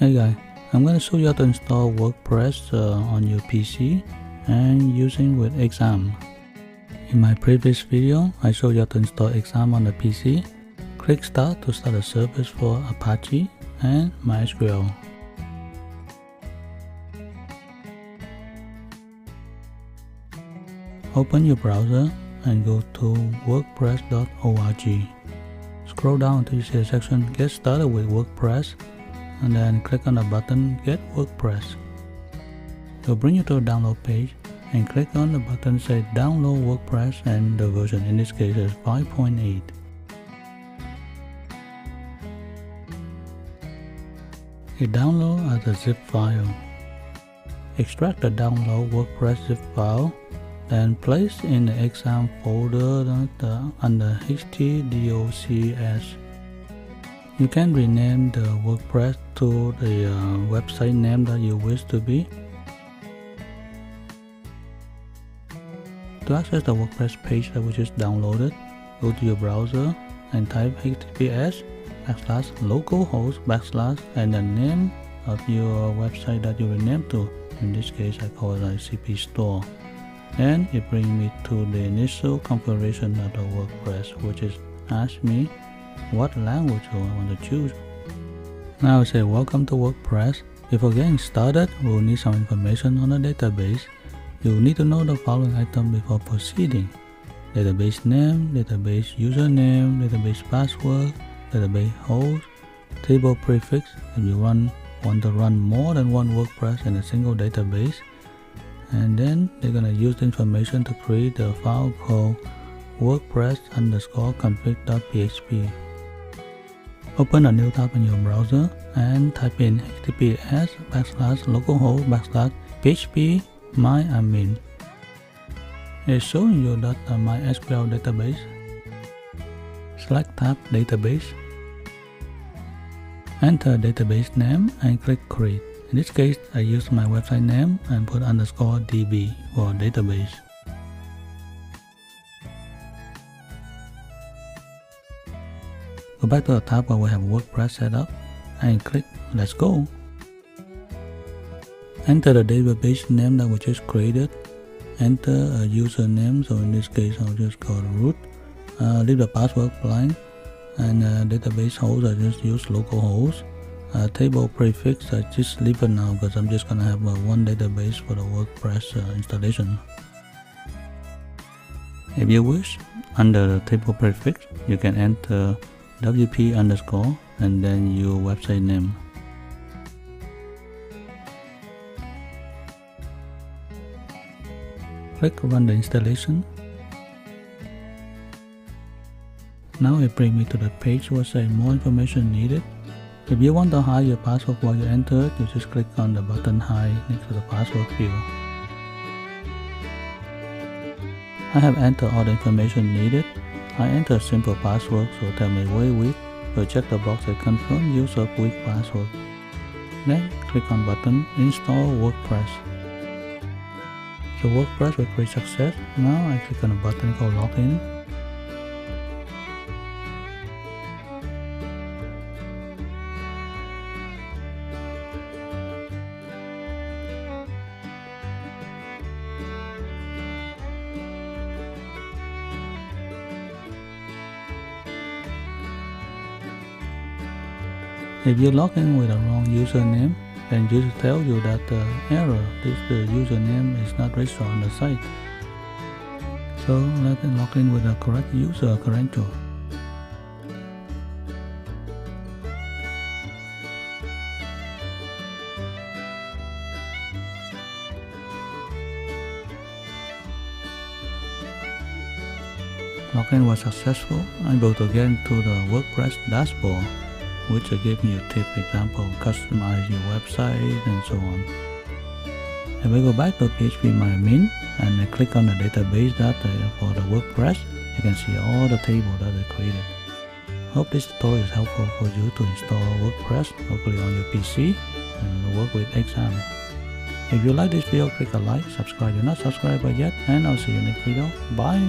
Hey guys, I'm going to show you how to install WordPress on your PC and using with XAMPP. In my previous video, I showed you how to install XAMPP on the PC. Click Start to start a service for Apache and MySQL. Open your browser and go to wordpress.org. Scroll down until you see the section Get Started with WordPress, and then click on the button Get WordPress. It will bring you to a download page, and click on the button say Download WordPress, and the version in this case is 5.8. It downloads as a zip file. Extract the download WordPress zip file, then place in the XAMPP folder under htdocs. You can rename the WordPress to the website name that you wish to be. To access the WordPress page that we just downloaded, go to your browser and type https://localhost/ and the name of your website that you rename to. In this case, I call it CP Store. Then it brings me to the initial configuration of the WordPress, which is ask me what language I want to choose. Now I say welcome to WordPress. Before getting started, we will need some information on the database. You will need to know the following items before proceeding: database name, database username, database password, database host, table prefix if you want to run more than one WordPress in a single database. And then they're going to use the information to create a file called WordPress_config.php. Open a new tab in your browser and type in https://localhost/php myadmin. It's showing you that the MySQL database. Select tab Database. Enter database name and click Create. In this case, I use my website name and put _db for database. Go back to the tab where we have WordPress set up and click Let's Go. Enter the database name that we just created. Enter a username, so in this case I'll just call it root. Leave the password blank, and database host I just use localhost. Table prefix I just leave it now because I'm just gonna have one database for the WordPress installation. If you wish, under the table prefix you can enter WP_ and then your website name. Click Run the installation. Now it brings me to the page where say more information needed. If you want to hide your password while you enter it, you just click on the button Hide next to the password field. I have entered all the information needed. I enter a simple password, so tell me very weak. So check the box that confirm use of weak password. Then click on button Install WordPress. So WordPress will create success. Now I click on a button called Login. If you log in with a wrong username, then it will tell you that the error, the username is not registered on the site. So let's log in with the correct user credential. Login was successful. I'm able to get into the WordPress dashboard, which gave me a tip example, customize your website and so on. If I go back to PHP myadmin and I click on the database data for the WordPress, you can see all the tables that I created. Hope this tutorial is helpful for you to install WordPress locally on your PC and work with XAMPP. If you like this video, click a like, subscribe if you're not subscribed yet, and I'll see you next video. Bye!